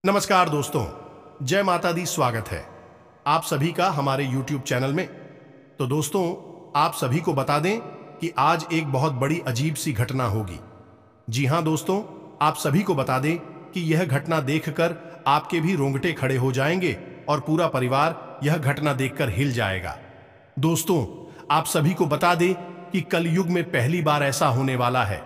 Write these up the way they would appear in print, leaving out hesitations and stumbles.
नमस्कार दोस्तों, जय माता दी। स्वागत है आप सभी का हमारे YouTube चैनल में। तो दोस्तों, आप सभी को बता दें कि आज एक बहुत बड़ी अजीब सी घटना होगी। जी हां दोस्तों, आप सभी को बता दें कि यह घटना देखकर आपके भी रोंगटे खड़े हो जाएंगे और पूरा परिवार यह घटना देखकर हिल जाएगा। दोस्तों, आप सभी को बता दें कि कलयुग में पहली बार ऐसा होने वाला है।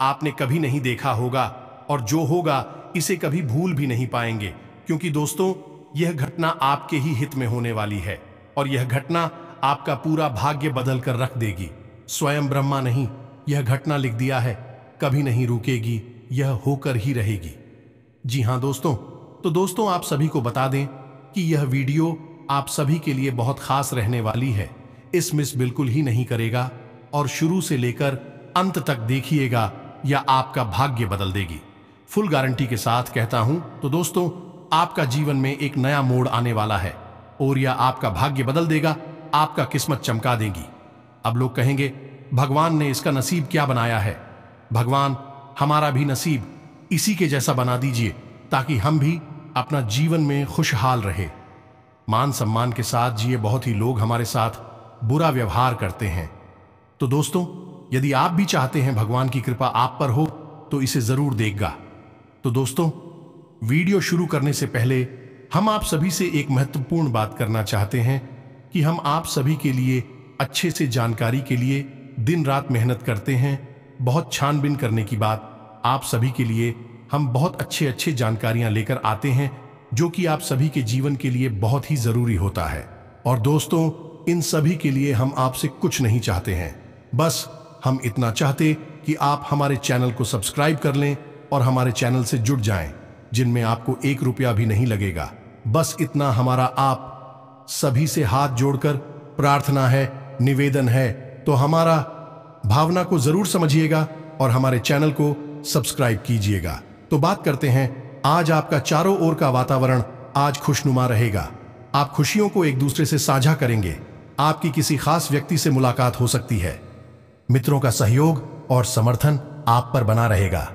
आपने कभी नहीं देखा होगा और जो होगा इसे कभी भूल भी नहीं पाएंगे, क्योंकि दोस्तों यह घटना आपके ही हित में होने वाली है और यह घटना आपका पूरा भाग्य बदल कर रख देगी। स्वयं ब्रह्मा नहीं, यह घटना लिख दिया है, कभी नहीं रुकेगी, यह होकर ही रहेगी। जी हां दोस्तों, तो दोस्तों आप सभी को बता दें कि यह वीडियो आप सभी के लिए बहुत खास रहने वाली है। इस मिस बिल्कुल ही नहीं करेगा और शुरू से लेकर अंत तक देखिएगा, या आपका भाग्य बदल देगी। फुल गारंटी के साथ कहता हूं। तो दोस्तों, आपका जीवन में एक नया मोड़ आने वाला है और यह आपका भाग्य बदल देगा, आपका किस्मत चमका देगी। अब लोग कहेंगे, भगवान ने इसका नसीब क्या बनाया है? भगवान, हमारा भी नसीब इसी के जैसा बना दीजिए ताकि हम भी अपना जीवन में खुशहाल रहे, मान सम्मान के साथ जिए। बहुत ही लोग हमारे साथ बुरा व्यवहार करते हैं। तो दोस्तों, यदि आप भी चाहते हैं भगवान की कृपा आप पर हो तो इसे जरूर देगा। तो दोस्तों, वीडियो शुरू करने से पहले हम आप सभी से एक महत्वपूर्ण बात करना चाहते हैं कि हम आप सभी के लिए अच्छे से जानकारी के लिए दिन रात मेहनत करते हैं। बहुत छानबीन करने की बात, आप सभी के लिए हम बहुत अच्छे जानकारियां लेकर आते हैं जो कि आप सभी के जीवन के लिए बहुत ही जरूरी होता है। और दोस्तों, इन सभी के लिए हम आपसे कुछ नहीं चाहते हैं, बस हम इतना चाहते कि आप हमारे चैनल को सब्सक्राइब कर लें और हमारे चैनल से जुड़ जाएं, जिनमें आपको 1 रुपया भी नहीं लगेगा। बस इतना हमारा आप सभी से हाथ जोड़कर प्रार्थना है, निवेदन है। तो हमारा भावना को जरूर समझिएगा और हमारे चैनल को सब्सक्राइब कीजिएगा। तो बात करते हैं, आज आपका चारों ओर का वातावरण आज खुशनुमा रहेगा। आप खुशियों को एक दूसरे से साझा करेंगे। आपकी किसी खास व्यक्ति से मुलाकात हो सकती है। मित्रों का सहयोग और समर्थन आप पर बना रहेगा।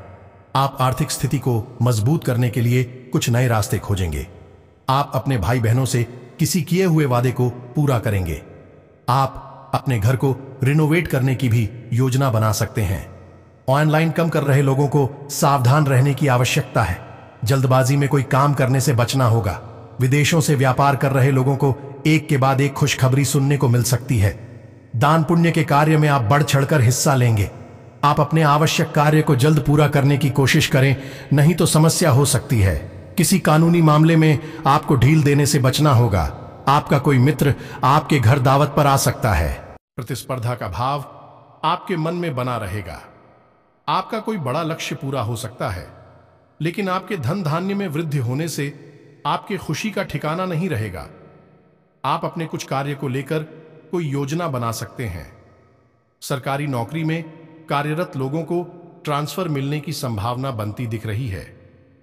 आप आर्थिक स्थिति को मजबूत करने के लिए कुछ नए रास्ते खोजेंगे। आप अपने भाई बहनों से किसी किए हुए वादे को पूरा करेंगे। आप अपने घर को रिनोवेट करने की भी योजना बना सकते हैं। ऑनलाइन काम कर रहे लोगों को सावधान रहने की आवश्यकता है। जल्दबाजी में कोई काम करने से बचना होगा। विदेशों से व्यापार कर रहे लोगों को एक के बाद एक खुशखबरी सुनने को मिल सकती है। दान पुण्य के कार्य में आप बढ़ चढ़कर हिस्सा लेंगे। आप अपने आवश्यक कार्य को जल्द पूरा करने की कोशिश करें, नहीं तो समस्या हो सकती है। किसी कानूनी मामले में आपको ढील देने से बचना होगा। आपका कोई मित्र आपके घर दावत पर आ सकता है। प्रतिस्पर्धा का भाव आपके मन में बना रहेगा। आपका कोई बड़ा लक्ष्य पूरा हो सकता है, लेकिन आपके धन धान्य में वृद्धि होने से आपके खुशी का ठिकाना नहीं रहेगा। आप अपने कुछ कार्य को लेकर कोई योजना बना सकते हैं। सरकारी नौकरी में कार्यरत लोगों को ट्रांसफर मिलने की संभावना बनती दिख रही है।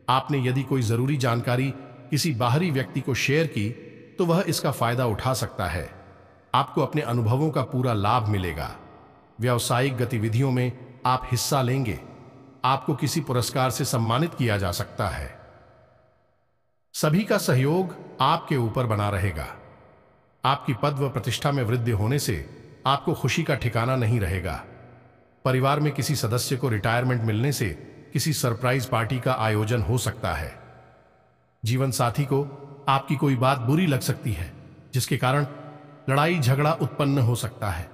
आपने यदि कोई जरूरी जानकारी किसी बाहरी व्यक्ति को शेयर की तो वह इसका फायदा उठा सकता है। आपको अपने अनुभवों का पूरा लाभ मिलेगा। व्यावसायिक गतिविधियों में आप हिस्सा लेंगे। आपको किसी पुरस्कार से सम्मानित किया जा सकता है। सभी का सहयोग आपके ऊपर बना रहेगा। आपकी पद व प्रतिष्ठा में वृद्धि होने से आपको खुशी का ठिकाना नहीं रहेगा। परिवार में किसी सदस्य को रिटायरमेंट मिलने से किसी सरप्राइज पार्टी का आयोजन हो सकता है। जीवन साथी को आपकी कोई बात बुरी लग सकती है, जिसके कारण लड़ाई झगड़ा उत्पन्न हो सकता है।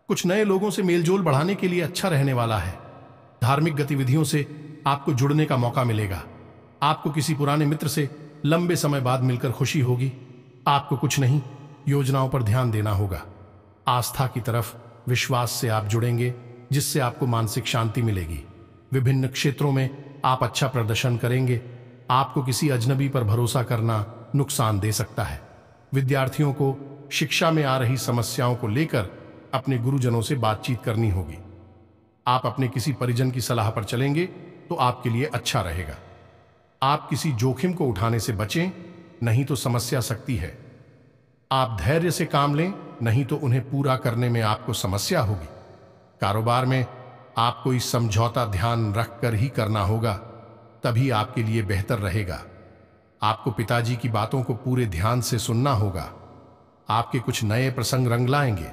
कुछ नए लोगों से मेलजोल बढ़ाने के लिए अच्छा रहने वाला है। धार्मिक गतिविधियों से आपको जुड़ने का मौका मिलेगा। आपको किसी पुराने मित्र से लंबे समय बाद मिलकर खुशी होगी। आपको कुछ नहीं, योजनाओं पर ध्यान देना होगा। आस्था की तरफ विश्वास से आप जुड़ेंगे, जिससे आपको मानसिक शांति मिलेगी। विभिन्न क्षेत्रों में आप अच्छा प्रदर्शन करेंगे। आपको किसी अजनबी पर भरोसा करना नुकसान दे सकता है। विद्यार्थियों को शिक्षा में आ रही समस्याओं को लेकर अपने गुरुजनों से बातचीत करनी होगी। आप अपने किसी परिजन की सलाह पर चलेंगे तो आपके लिए अच्छा रहेगा। आप किसी जोखिम को उठाने से बचें, नहीं तो समस्या सकती है। आप धैर्य से काम लें, नहीं तो उन्हें पूरा करने में आपको समस्या होगी। कारोबार में आपको इस समझौता ध्यान रखकर ही करना होगा, तभी आपके लिए बेहतर रहेगा। आपको पिताजी की बातों को पूरे ध्यान से सुनना होगा। आपके कुछ नए प्रसंग रंग लाएंगे।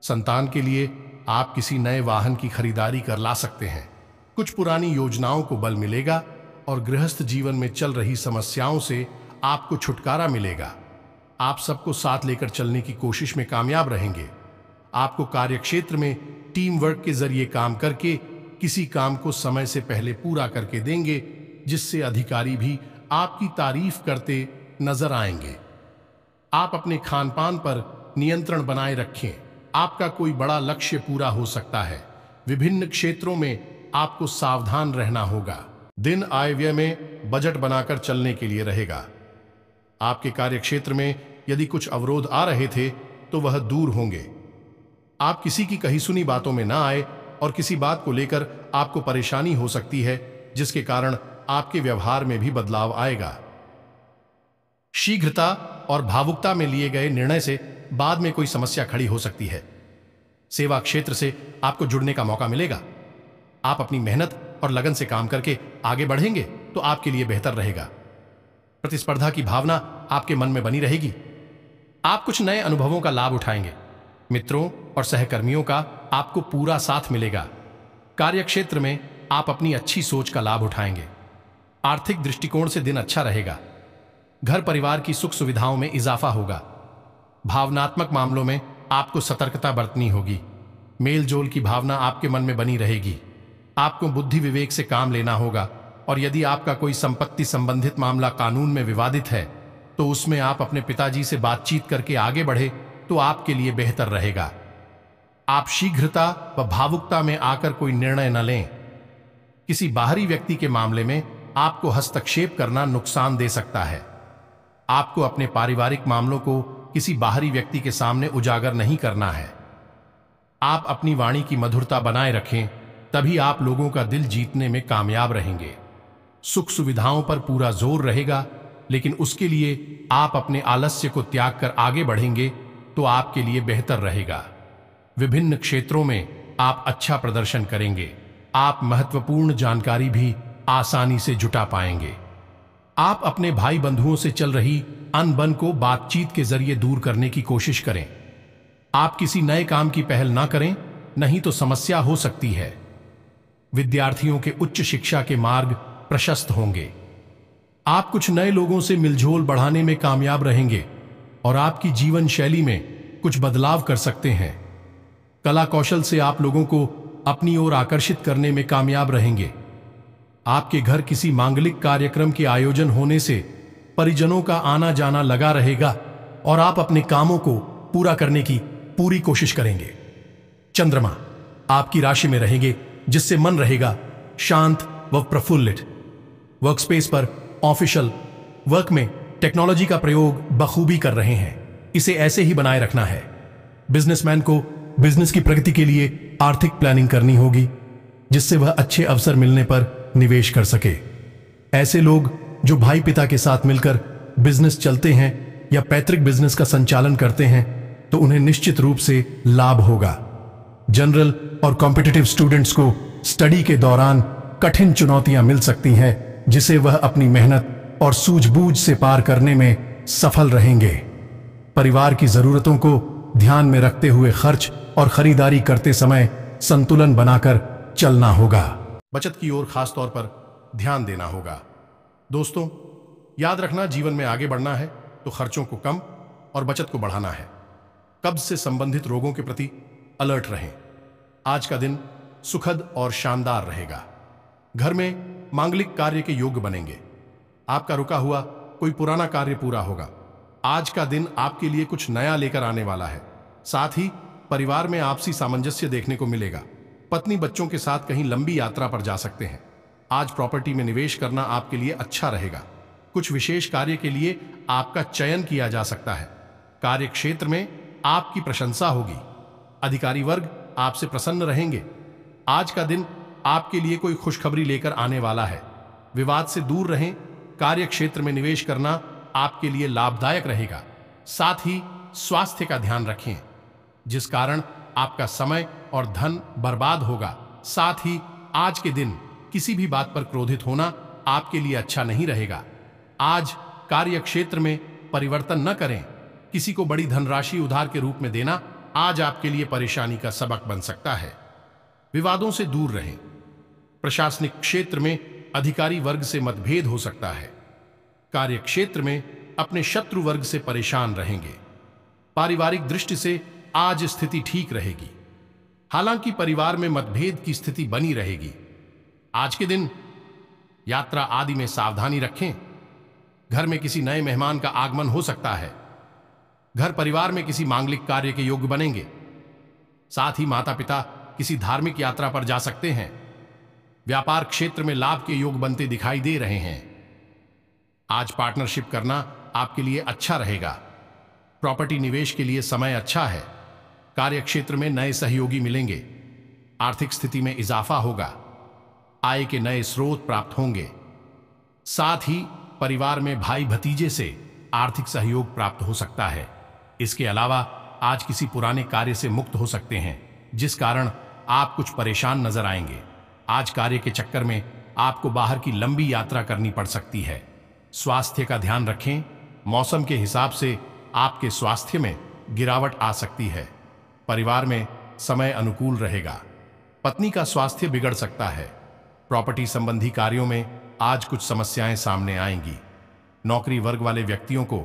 संतान के लिए आप किसी नए वाहन की खरीदारी कर ला सकते हैं। कुछ पुरानी योजनाओं को बल मिलेगा और गृहस्थ जीवन में चल रही समस्याओं से आपको छुटकारा मिलेगा। आप सबको साथ लेकर चलने की कोशिश में कामयाब रहेंगे। आपको कार्यक्षेत्र में टीम वर्क के जरिए काम करके किसी काम को समय से पहले पूरा करके देंगे, जिससे अधिकारी भी आपकी तारीफ करते नजर आएंगे। आप अपने खान पान पर नियंत्रण बनाए रखें। आपका कोई बड़ा लक्ष्य पूरा हो सकता है। विभिन्न क्षेत्रों में आपको सावधान रहना होगा। दिन आय व्यय में बजट बनाकर चलने के लिए रहेगा। आपके कार्यक्षेत्र में यदि कुछ अवरोध आ रहे थे तो वह दूर होंगे। आप किसी की कही सुनी बातों में ना आए और किसी बात को लेकर आपको परेशानी हो सकती है, जिसके कारण आपके व्यवहार में भी बदलाव आएगा। शीघ्रता और भावुकता में लिए गए निर्णय से बाद में कोई समस्या खड़ी हो सकती है। सेवा क्षेत्र से आपको जुड़ने का मौका मिलेगा। आप अपनी मेहनत और लगन से काम करके आगे बढ़ेंगे तो आपके लिए बेहतर रहेगा। प्रतिस्पर्धा की भावना आपके मन में बनी रहेगी। आप कुछ नए अनुभवों का लाभ उठाएंगे। मित्रों और सहकर्मियों का आपको पूरा साथ मिलेगा। कार्यक्षेत्र में आप अपनी अच्छी सोच का लाभ उठाएंगे। आर्थिक दृष्टिकोण से दिन अच्छा रहेगा। घर परिवार की सुख सुविधाओं में इजाफा होगा। भावनात्मक मामलों में आपको सतर्कता बरतनी होगी। मेल जोल की भावना आपके मन में बनी रहेगी। आपको बुद्धि विवेक से काम लेना होगा और यदि आपका कोई संपत्ति संबंधित मामला कानून में विवादित है तो उसमें आप अपने पिताजी से बातचीत करके आगे बढ़े तो आपके लिए बेहतर रहेगा। आप शीघ्रता व भावुकता में आकर कोई निर्णय न लें। किसी बाहरी व्यक्ति के मामले में आपको हस्तक्षेप करना नुकसान दे सकता है। आपको अपने पारिवारिक मामलों को किसी बाहरी व्यक्ति के सामने उजागर नहीं करना है। आप अपनी वाणी की मधुरता बनाए रखें, तभी आप लोगों का दिल जीतने में कामयाब रहेंगे। सुख सुविधाओं पर पूरा जोर रहेगा, लेकिन उसके लिए आप अपने आलस्य को त्याग कर आगे बढ़ेंगे तो आपके लिए बेहतर रहेगा। विभिन्न क्षेत्रों में आप अच्छा प्रदर्शन करेंगे। आप महत्वपूर्ण जानकारी भी आसानी से जुटा पाएंगे। आप अपने भाई बंधुओं से चल रही अनबन को बातचीत के जरिए दूर करने की कोशिश करें। आप किसी नए काम की पहल ना करें, नहीं तो समस्या हो सकती है। विद्यार्थियों के उच्च शिक्षा के मार्ग प्रशस्त होंगे। आप कुछ नए लोगों से मिलझोल बढ़ाने में कामयाब रहेंगे और आपकी जीवन शैली में कुछ बदलाव कर सकते हैं। कला कौशल से आप लोगों को अपनी ओर आकर्षित करने में कामयाब रहेंगे। आपके घर किसी मांगलिक कार्यक्रम के आयोजन होने से परिजनों का आना जाना लगा रहेगा और आप अपने कामों को पूरा करने की पूरी कोशिश करेंगे। चंद्रमा आपकी राशि में रहेंगे, जिससे मन रहेगा शांत व प्रफुल्लित। वर्कस्पेस पर ऑफिशियल वर्क में टेक्नोलॉजी का प्रयोग बखूबी कर रहे हैं। इसे ऐसे ही बनाए रखना है। बिजनेसमैन को बिजनेस की प्रगति के लिए आर्थिक प्लानिंग करनी होगी, जिससे वह अच्छे अवसर मिलने पर निवेश कर सके। ऐसे लोग जो भाई पिता के साथ मिलकर बिजनेस चलते हैं या पैतृक बिजनेस का संचालन करते हैं तो उन्हें निश्चित रूप से लाभ होगा। जनरल और कॉम्पिटिटिव स्टूडेंट्स को स्टडी के दौरान कठिन चुनौतियां मिल सकती हैं, जिसे वह अपनी मेहनत और सूझबूझ से पार करने में सफल रहेंगे। परिवार की जरूरतों को ध्यान में रखते हुए खर्च और खरीदारी करते समय संतुलन बनाकर चलना होगा। बचत की ओर खास तौर पर ध्यान देना होगा। दोस्तों, याद रखना, जीवन में आगे बढ़ना है तो खर्चों को कम और बचत को बढ़ाना है। कब्ज से संबंधित रोगों के प्रति अलर्ट रहें। आज का दिन सुखद और शानदार रहेगा। घर में मांगलिक कार्य के योग्य बनेंगे। आपका रुका हुआ कोई पुराना कार्य पूरा होगा। आज का दिन आपके लिए कुछ नया लेकर आने वाला है। साथ ही परिवार में आपसी सामंजस्य देखने को मिलेगा। पत्नी बच्चों के साथ कहीं लंबी यात्रा पर जा सकते हैं। आज प्रॉपर्टी में निवेश करना आपके लिए अच्छा रहेगा। कुछ विशेष कार्य के लिए आपका चयन किया जा सकता है। कार्य क्षेत्र में आपकी प्रशंसा होगी। अधिकारी वर्ग आपसे प्रसन्न रहेंगे। आज का दिन आपके लिए कोई खुशखबरी लेकर आने वाला है। विवाद से दूर रहें। कार्य क्षेत्र में निवेश करना आपके लिए लाभदायक रहेगा। साथ ही स्वास्थ्य का ध्यान रखें, जिस कारण आपका समय और धन बर्बाद होगा। साथ ही आज के दिन किसी भी बात पर क्रोधित होना आपके लिए अच्छा नहीं रहेगा। आज कार्य क्षेत्र में परिवर्तन न करें। किसी को बड़ी धनराशि उधार के रूप में देना आज आपके लिए परेशानी का सबक बन सकता है। विवादों से दूर रहें। प्रशासनिक क्षेत्र में अधिकारी वर्ग से मतभेद हो सकता है। कार्य क्षेत्र में अपने शत्रु वर्ग से परेशान रहेंगे। पारिवारिक दृष्टि से आज स्थिति ठीक रहेगी। हालांकि परिवार में मतभेद की स्थिति बनी रहेगी। आज के दिन यात्रा आदि में सावधानी रखें। घर में किसी नए मेहमान का आगमन हो सकता है। घर परिवार में किसी मांगलिक कार्य के योग्य बनेंगे। साथ ही माता पिता किसी धार्मिक यात्रा पर जा सकते हैं। व्यापार क्षेत्र में लाभ के योग बनते दिखाई दे रहे हैं। आज पार्टनरशिप करना आपके लिए अच्छा रहेगा। प्रॉपर्टी निवेश के लिए समय अच्छा है। कार्य क्षेत्र में नए सहयोगी मिलेंगे। आर्थिक स्थिति में इजाफा होगा। आय के नए स्रोत प्राप्त होंगे। साथ ही परिवार में भाई भतीजे से आर्थिक सहयोग प्राप्त हो सकता है। इसके अलावा आज किसी पुराने कार्य से मुक्त हो सकते हैं, जिस कारण आप कुछ परेशान नजर आएंगे। आज कार्य के चक्कर में आपको बाहर की लंबी यात्रा करनी पड़ सकती है। स्वास्थ्य का ध्यान रखें। मौसम के हिसाब से आपके स्वास्थ्य में गिरावट आ सकती है। परिवार में समय अनुकूल रहेगा। पत्नी का स्वास्थ्य बिगड़ सकता है। प्रॉपर्टी संबंधी कार्यों में आज कुछ समस्याएं सामने आएंगी। नौकरी वर्ग वाले व्यक्तियों को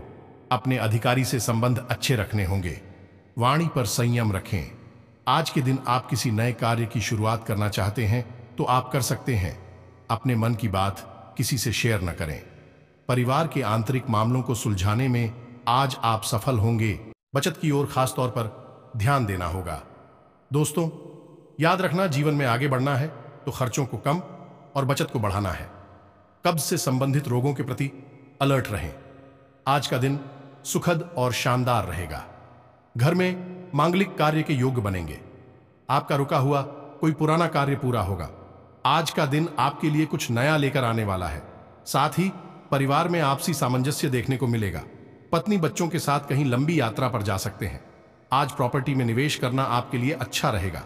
अपने अधिकारी से संबंध अच्छे रखने होंगे। वाणी पर संयम रखें। आज के दिन आप किसी नए कार्य की शुरुआत करना चाहते हैं तो आप कर सकते हैं। अपने मन की बात किसी से शेयर न करें। परिवार के आंतरिक मामलों को सुलझाने में आज आप सफल होंगे। बचत की ओर खास तौर पर ध्यान देना होगा। दोस्तों, याद रखना, जीवन में आगे बढ़ना है तो खर्चों को कम और बचत को बढ़ाना है। कब्ज से संबंधित रोगों के प्रति अलर्ट रहें। आज का दिन सुखद और शानदार रहेगा। घर में मांगलिक कार्य के योग्य बनेंगे। आपका रुका हुआ कोई पुराना कार्य पूरा होगा। आज का दिन आपके लिए कुछ नया लेकर आने वाला है। साथ ही परिवार में आपसी सामंजस्य देखने को मिलेगा। पत्नी बच्चों के साथ कहीं लंबी यात्रा पर जा सकते हैं। आज प्रॉपर्टी में निवेश करना आपके लिए अच्छा रहेगा।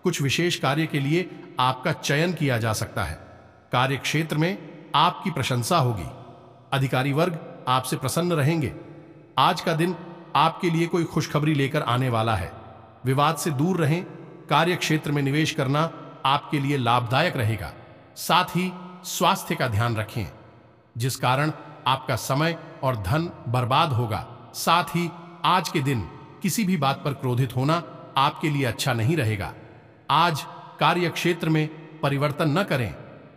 कुछ विशेष कार्य के लिए आपका चयन किया जा सकता है। कार्य क्षेत्र में आपकी प्रशंसा होगी। अधिकारी वर्ग आपसे प्रसन्न रहेंगे। आज का दिन आपके लिए कोई खुशखबरी लेकर आने वाला है। विवाद से दूर रहें। कार्य क्षेत्र में निवेश करना आपके लिए लाभदायक रहेगा। साथ ही स्वास्थ्य का ध्यान रखें, जिस कारण आपका समय और धन बर्बाद होगा। साथ ही आज के दिन किसी भी बात पर क्रोधित होना आपके लिए अच्छा नहीं रहेगा। आज कार्य क्षेत्र में परिवर्तन न करें।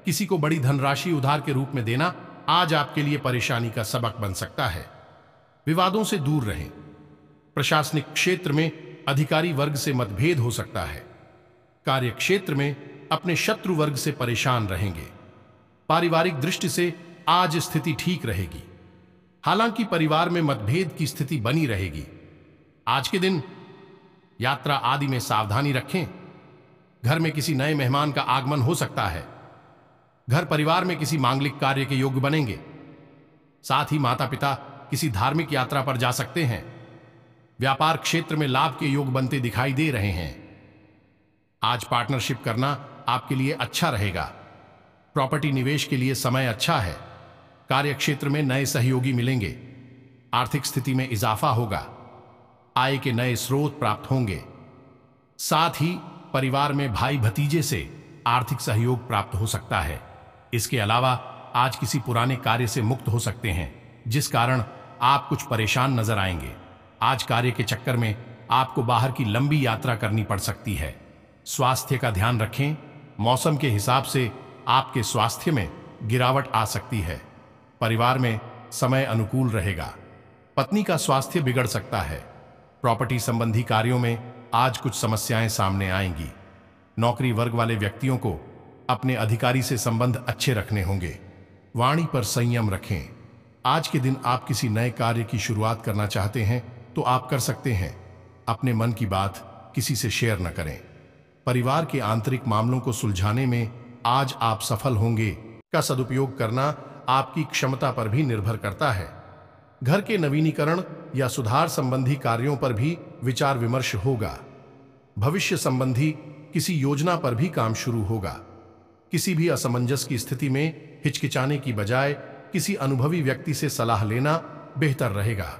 किसी को बड़ी धनराशि उधार के रूप में देना आज आपके लिए परेशानी का सबक बन सकता है। विवादों से दूर रहें। प्रशासनिक क्षेत्र में अधिकारी वर्ग से मतभेद हो सकता है। कार्य क्षेत्र में अपने शत्रु वर्ग से परेशान रहेंगे। पारिवारिक दृष्टि से आज स्थिति ठीक रहेगी। हालांकि परिवार में मतभेद की स्थिति बनी रहेगी। आज के दिन यात्रा आदि में सावधानी रखें। घर में किसी नए मेहमान का आगमन हो सकता है। घर परिवार में किसी मांगलिक कार्य के योग्य बनेंगे। साथ ही माता पिता किसी धार्मिक यात्रा पर जा सकते हैं। व्यापार क्षेत्र में लाभ के योग बनते दिखाई दे रहे हैं। आज पार्टनरशिप करना आपके लिए अच्छा रहेगा। प्रॉपर्टी निवेश के लिए समय अच्छा है। कार्य क्षेत्र में नए सहयोगी मिलेंगे। आर्थिक स्थिति में इजाफा होगा। आय के नए स्रोत प्राप्त होंगे। साथ ही परिवार में भाई भतीजे से आर्थिक सहयोग प्राप्त हो सकता है। इसके अलावा आज किसी पुराने कार्य से मुक्त हो सकते हैं, जिस कारण आप कुछ परेशान नजर आएंगे। आज कार्य के चक्कर में आपको बाहर की लंबी यात्रा करनी पड़ सकती है। स्वास्थ्य का ध्यान रखें। मौसम के हिसाब से आपके स्वास्थ्य में गिरावट आ सकती है। परिवार में समय अनुकूल रहेगा। पत्नी का स्वास्थ्य बिगड़ सकता है। प्रॉपर्टी संबंधी कार्यों में आज कुछ समस्याएं सामने आएंगी। नौकरी वर्ग वाले व्यक्तियों को अपने अधिकारी से संबंध अच्छे रखने होंगे। वाणी पर संयम रखें। आज के दिन आप किसी नए कार्य की शुरुआत करना चाहते हैं तो आप कर सकते हैं। अपने मन की बात किसी से शेयर न करें। परिवार के आंतरिक मामलों को सुलझाने में आज आप सफल होंगे। का सदुपयोग करना आपकी क्षमता पर भी निर्भर करता है। घर के नवीनीकरण या सुधार संबंधी कार्यों पर भी विचार विमर्श होगा। भविष्य संबंधी किसी योजना पर भी काम शुरू होगा। किसी भी असमंजस की स्थिति में हिचकिचाने की बजाय किसी अनुभवी व्यक्ति से सलाह लेना बेहतर रहेगा।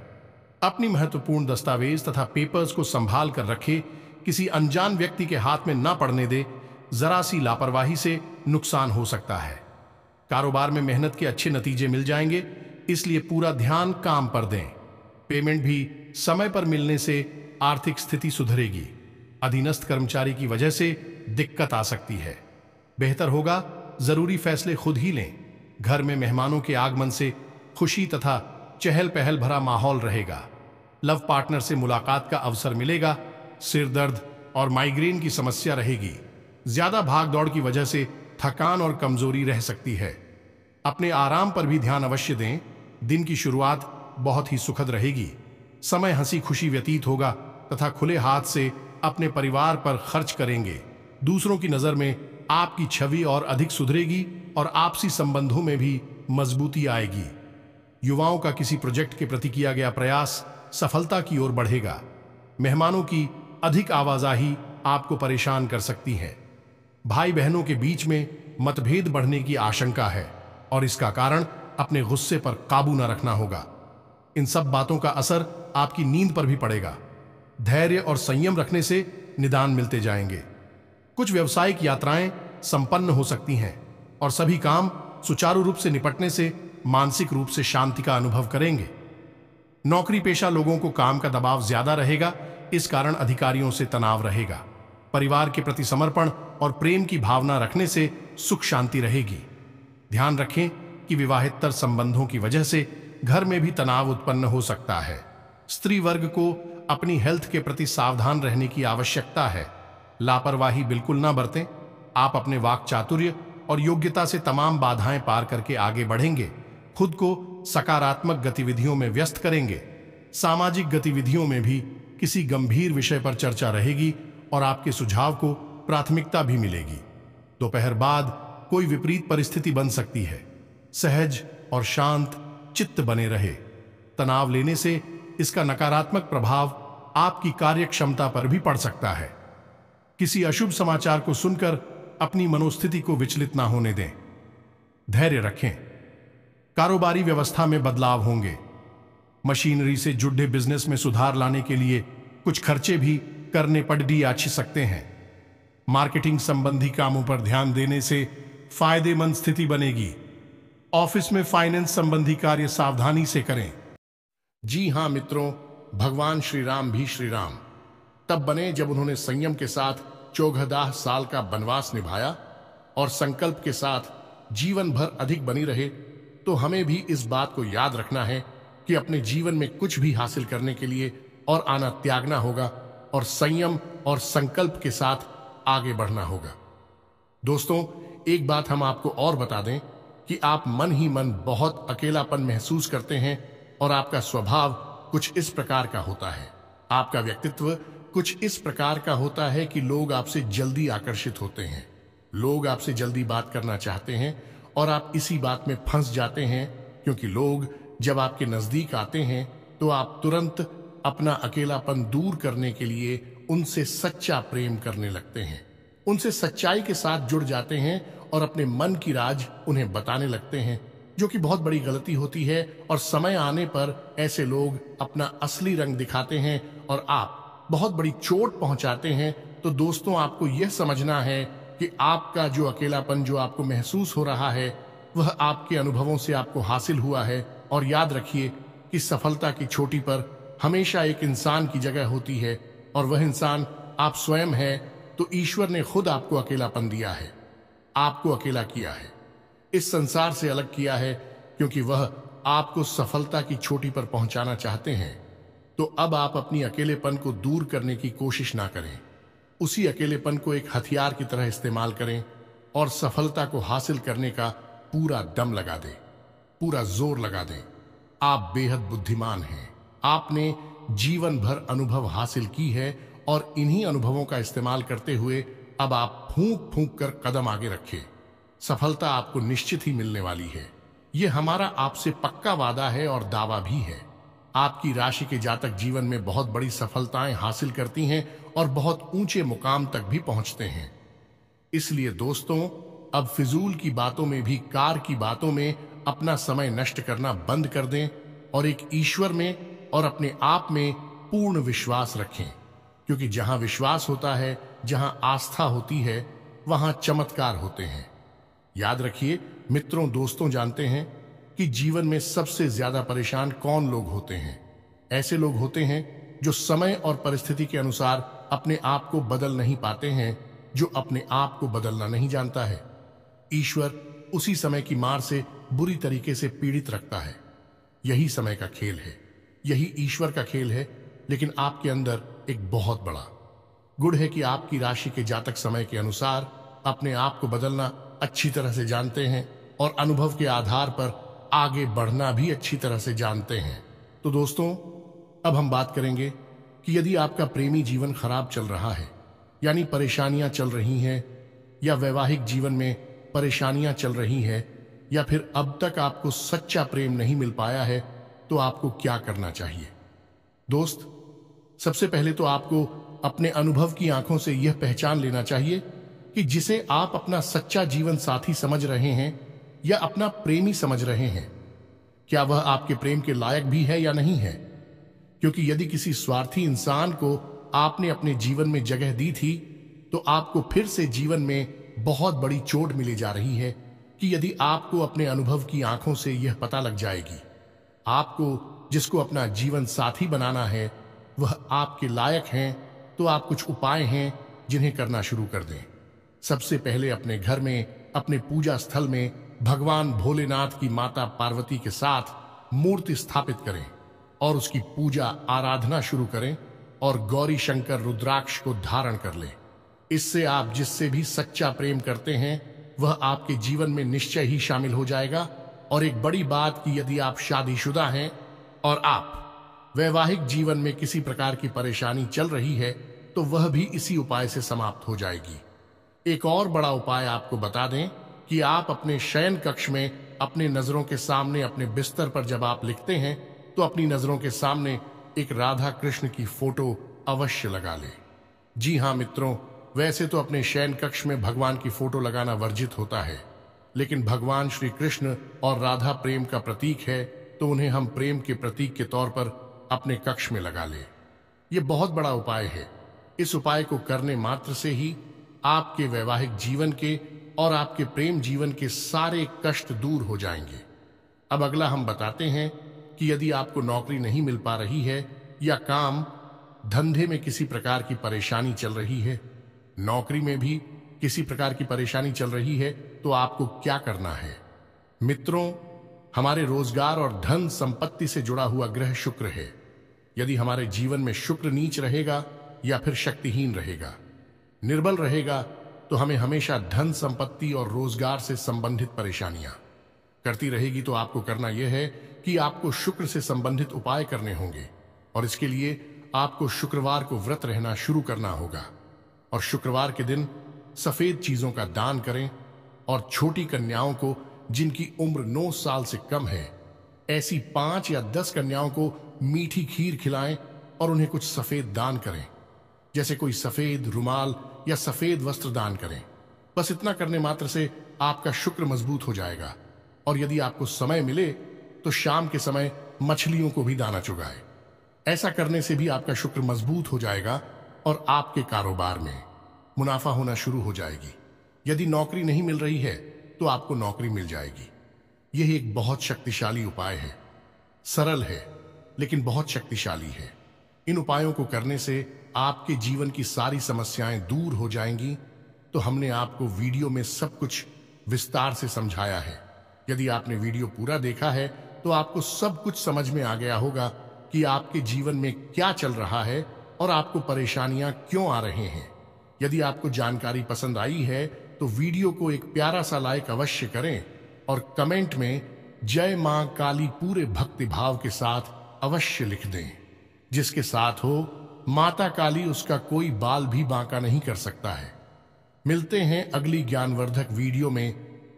अपनी महत्वपूर्ण दस्तावेज तथा पेपर्स को संभाल कर रखें, किसी अनजान व्यक्ति के हाथ में ना पड़ने दे। जरा सी लापरवाही से नुकसान हो सकता है। कारोबार में मेहनत के अच्छे नतीजे मिल जाएंगे, इसलिए पूरा ध्यान काम पर दें। पेमेंट भी समय पर मिलने से आर्थिक स्थिति सुधरेगी। अधीनस्थ कर्मचारी की वजह से दिक्कत आ सकती है। बेहतर होगा जरूरी फैसले खुद ही लें। घर में मेहमानों के आगमन से खुशी तथा चहल पहल भरा माहौल रहेगा। लव पार्टनर से मुलाकात का अवसर मिलेगा। सिर दर्द और माइग्रेन की समस्या रहेगी। ज्यादा भाग दौड़ की वजह से थकान और कमजोरी रह सकती है। अपने आराम पर भी ध्यान अवश्य दें। दिन की शुरुआत बहुत ही सुखद रहेगी। समय हंसी खुशी व्यतीत होगा तथा खुले हाथ से अपने परिवार पर खर्च करेंगे। दूसरों की नजर में आपकी छवि और अधिक सुधरेगी और आपसी संबंधों में भी मजबूती आएगी। युवाओं का किसी प्रोजेक्ट के प्रति किया गया प्रयास सफलता की ओर बढ़ेगा। मेहमानों की अधिक आवाजाही आपको परेशान कर सकती है। भाई बहनों के बीच में मतभेद बढ़ने की आशंका है और इसका कारण अपने गुस्से पर काबू न रखना होगा। इन सब बातों का असर आपकी नींद पर भी पड़ेगा। धैर्य और संयम रखने से निदान मिलते जाएंगे। कुछ व्यावसायिक यात्राएं संपन्न हो सकती हैं और सभी काम सुचारू रूप से निपटने से मानसिक रूप से शांति का अनुभव करेंगे। नौकरी पेशा लोगों को काम का दबाव ज्यादा रहेगा, इस कारण अधिकारियों से तनाव रहेगा। परिवार के प्रति समर्पण और प्रेम की भावना रखने से सुख शांति रहेगी। ध्यान रखें कि विवाहेतर संबंधों की वजह से घर में भी तनाव उत्पन्न हो सकता है। स्त्री वर्ग को अपनी हेल्थ के प्रति सावधान रहने की आवश्यकता है। लापरवाही बिल्कुल ना बरतें। आप अपने वाक चातुर्य और योग्यता से तमाम बाधाएं पार करके आगे बढ़ेंगे। खुद को सकारात्मक गतिविधियों में व्यस्त करेंगे। सामाजिक गतिविधियों में भी किसी गंभीर विषय पर चर्चा रहेगी और आपके सुझाव को प्राथमिकता भी मिलेगी। दोपहर बाद कोई विपरीत परिस्थिति बन सकती है। सहज और शांत चित्त बने रहे। तनाव लेने से इसका नकारात्मक प्रभाव आपकी कार्य क्षमता पर भी पड़ सकता है। किसी अशुभ समाचार को सुनकर अपनी मनोस्थिति को विचलित ना होने दें। धैर्य रखें। कारोबारी व्यवस्था में बदलाव होंगे। मशीनरी से जुड़े बिजनेस में सुधार लाने के लिए कुछ खर्चे भी करने पड़ सकते हैं। मार्केटिंग संबंधी कामों पर ध्यान देने से फायदेमंद स्थिति बनेगी। ऑफिस में फाइनेंस संबंधी कार्य सावधानी से करें। जी हां मित्रों, भगवान श्री राम भी श्री राम तब बने जब उन्होंने संयम के साथ 14 साल का वनवास निभाया और संकल्प के साथ जीवन भर अधिक बनी रहे। तो हमें भी इस बात को याद रखना है कि अपने जीवन में कुछ भी हासिल करने के लिए और आना त्यागना होगा और संयम और संकल्प के साथ आगे बढ़ना होगा। दोस्तों, एक बात हम आपको और बता दें कि आप मन ही मन बहुत अकेलापन महसूस करते हैं और आपका स्वभाव कुछ इस प्रकार का होता है। आपका व्यक्तित्व कुछ इस प्रकार का होता है कि लोग आपसे जल्दी आकर्षित होते हैं। लोग आपसे जल्दी बात करना चाहते हैं और आप इसी बात में फंस जाते हैं, क्योंकि लोग जब आपके नजदीक आते हैं तो आप तुरंत अपना अकेलापन दूर करने के लिए उनसे सच्चा प्रेम करने लगते हैं। उनसे सच्चाई के साथ जुड़ जाते हैं और अपने मन की राज उन्हें बताने लगते हैं, जो कि बहुत बड़ी गलती होती है। और समय आने पर ऐसे लोग अपना असली रंग दिखाते हैं और आप बहुत बड़ी चोट पहुंचाते हैं। तो दोस्तों, आपको यह समझना है कि आपका जो अकेलापन जो आपको महसूस हो रहा है वह आपके अनुभवों से आपको हासिल हुआ है। और याद रखिए कि सफलता की चोटी पर हमेशा एक इंसान की जगह होती है और वह इंसान आप स्वयं है। तो ईश्वर ने खुद आपको अकेलापन दिया है, आपको अकेला किया है, इस संसार से अलग किया है, क्योंकि वह आपको सफलता की चोटी पर पहुंचाना चाहते हैं। तो अब आप अपनी अकेलेपन को दूर करने की कोशिश ना करें। उसी अकेलेपन को एक हथियार की तरह इस्तेमाल करें और सफलता को हासिल करने का पूरा दम लगा दें, पूरा जोर लगा दें। आप बेहद बुद्धिमान हैं। आपने जीवन भर अनुभव हासिल की है और इन्हीं अनुभवों का इस्तेमाल करते हुए अब आप फूंक फूंक कर कदम आगे रखें। सफलता आपको निश्चित ही मिलने वाली है। यह हमारा आपसे पक्का वादा है और दावा भी है। आपकी राशि के जातक जीवन में बहुत बड़ी सफलताएं हासिल करती हैं और बहुत ऊंचे मुकाम तक भी पहुंचते हैं। इसलिए दोस्तों, अब फिजूल की बातों में भी कार की बातों में अपना समय नष्ट करना बंद कर दें और एक ईश्वर में और अपने आप में पूर्ण विश्वास रखें, क्योंकि जहां विश्वास होता है, जहां आस्था होती है, वहां चमत्कार होते हैं। याद रखिए मित्रों, दोस्तों, जानते हैं कि जीवन में सबसे ज्यादा परेशान कौन लोग होते हैं? ऐसे लोग होते हैं जो समय और परिस्थिति के अनुसार अपने आप को बदल नहीं पाते हैं, जो अपने आप को बदलना नहीं जानता है। ईश्वर उसी समय की मार से बुरी तरीके से पीड़ित रखता है। यही समय का खेल है, यही ईश्वर का खेल है। लेकिन आपके अंदर एक बहुत बड़ा गुण है कि आपकी राशि के जातक समय के अनुसार अपने आप को बदलना अच्छी तरह से जानते हैं और अनुभव के आधार पर आगे बढ़ना भी अच्छी तरह से जानते हैं। तो दोस्तों, अब हम बात करेंगे कि यदि आपका प्रेमी जीवन खराब चल रहा है, यानी परेशानियां चल रही हैं, या वैवाहिक जीवन में परेशानियां चल रही हैं, या फिर अब तक आपको सच्चा प्रेम नहीं मिल पाया है, तो आपको क्या करना चाहिए? दोस्त, सबसे पहले तो आपको अपने अनुभव की आंखों से यह पहचान लेना चाहिए कि जिसे आप अपना सच्चा जीवन साथी समझ रहे हैं या अपना प्रेमी समझ रहे हैं, क्या वह आपके प्रेम के लायक भी है या नहीं है। क्योंकि यदि किसी स्वार्थी इंसान को आपने अपने जीवन में जगह दी थी, तो आपको फिर से जीवन में बहुत बड़ी चोट मिली जा रही है कि यदि आपको अपने अनुभव की आंखों से यह पता लग जाएगी, आपको जिसको अपना जीवन साथी बनाना है वह आपके लायक हैं, तो आप कुछ उपाय हैं जिन्हें करना शुरू कर दें। सबसे पहले अपने घर में, अपने पूजा स्थल में भगवान भोलेनाथ की माता पार्वती के साथ मूर्ति स्थापित करें और उसकी पूजा आराधना शुरू करें और गौरी शंकर रुद्राक्ष को धारण कर लें। इससे आप जिससे भी सच्चा प्रेम करते हैं वह आपके जीवन में निश्चय ही शामिल हो जाएगा। और एक बड़ी बात कि यदि आप शादीशुदा हैं और आप वैवाहिक जीवन में किसी प्रकार की परेशानी चल रही है, तो वह भी इसी उपाय से समाप्त हो जाएगी। एक और बड़ा उपाय आपको बता दें कि आप अपने शयन कक्ष में अपने नजरों के सामने, अपने बिस्तर पर जब आप लिखते हैं, तो अपनी नजरों के सामने एक राधा कृष्ण की फोटो अवश्य लगा लें। जी हाँ मित्रों, वैसे तो अपने शयन कक्ष में भगवान की फोटो लगाना वर्जित होता है, लेकिन भगवान श्री कृष्ण और राधा प्रेम का प्रतीक है, तो उन्हें हम प्रेम के प्रतीक के तौर पर अपने कक्ष में लगा लें। यह बहुत बड़ा उपाय है। इस उपाय को करने मात्र से ही आपके वैवाहिक जीवन के और आपके प्रेम जीवन के सारे कष्ट दूर हो जाएंगे। अब अगला हम बताते हैं कि यदि आपको नौकरी नहीं मिल पा रही है या काम धंधे में किसी प्रकार की परेशानी चल रही है, नौकरी में भी किसी प्रकार की परेशानी चल रही है, तो आपको क्या करना है? मित्रों, हमारे रोजगार और धन संपत्ति से जुड़ा हुआ ग्रह शुक्र है। यदि हमारे जीवन में शुक्र नीच रहेगा या फिर शक्तिहीन रहेगा, निर्बल रहेगा, तो हमें हमेशा धन संपत्ति और रोजगार से संबंधित परेशानियां करती रहेगी। तो आपको करना यह है कि आपको शुक्र से संबंधित उपाय करने होंगे, और इसके लिए आपको शुक्रवार को व्रत रहना शुरू करना होगा। और शुक्रवार के दिन सफेद चीजों का दान करें और छोटी कन्याओं को जिनकी उम्र 9 साल से कम है, ऐसी 5 या 10 कन्याओं को मीठी खीर खिलाएं और उन्हें कुछ सफेद दान करें, जैसे कोई सफेद रुमाल या सफेद वस्त्र दान करें। बस इतना करने मात्र से आपका शुक्र मजबूत हो जाएगा। और यदि आपको समय मिले तो शाम के समय मछलियों को भी दाना चुगाएं। ऐसा करने से भी आपका शुक्र मजबूत हो जाएगा और आपके कारोबार में मुनाफा होना शुरू हो जाएगी। यदि नौकरी नहीं मिल रही है तो आपको नौकरी मिल जाएगी। यह एक बहुत शक्तिशाली उपाय है, सरल है लेकिन बहुत शक्तिशाली है। इन उपायों को करने से आपके जीवन की सारी समस्याएं दूर हो जाएंगी। तो हमने आपको वीडियो में सब कुछ विस्तार से समझाया है। यदि आपने वीडियो पूरा देखा है तो आपको सब कुछ समझ में आ गया होगा कि आपके जीवन में क्या चल रहा है और आपको परेशानियां क्यों आ रहे हैं। यदि आपको जानकारी पसंद आई है तो वीडियो को एक प्यारा सा लाइक अवश्य करें और कमेंट में जय मां काली पूरे भक्ति भाव के साथ अवश्य लिख दें। जिसके साथ हो माता काली, उसका कोई बाल भी बांका नहीं कर सकता है। मिलते हैं अगली ज्ञानवर्धक वीडियो में,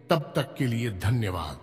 तब तक के लिए धन्यवाद।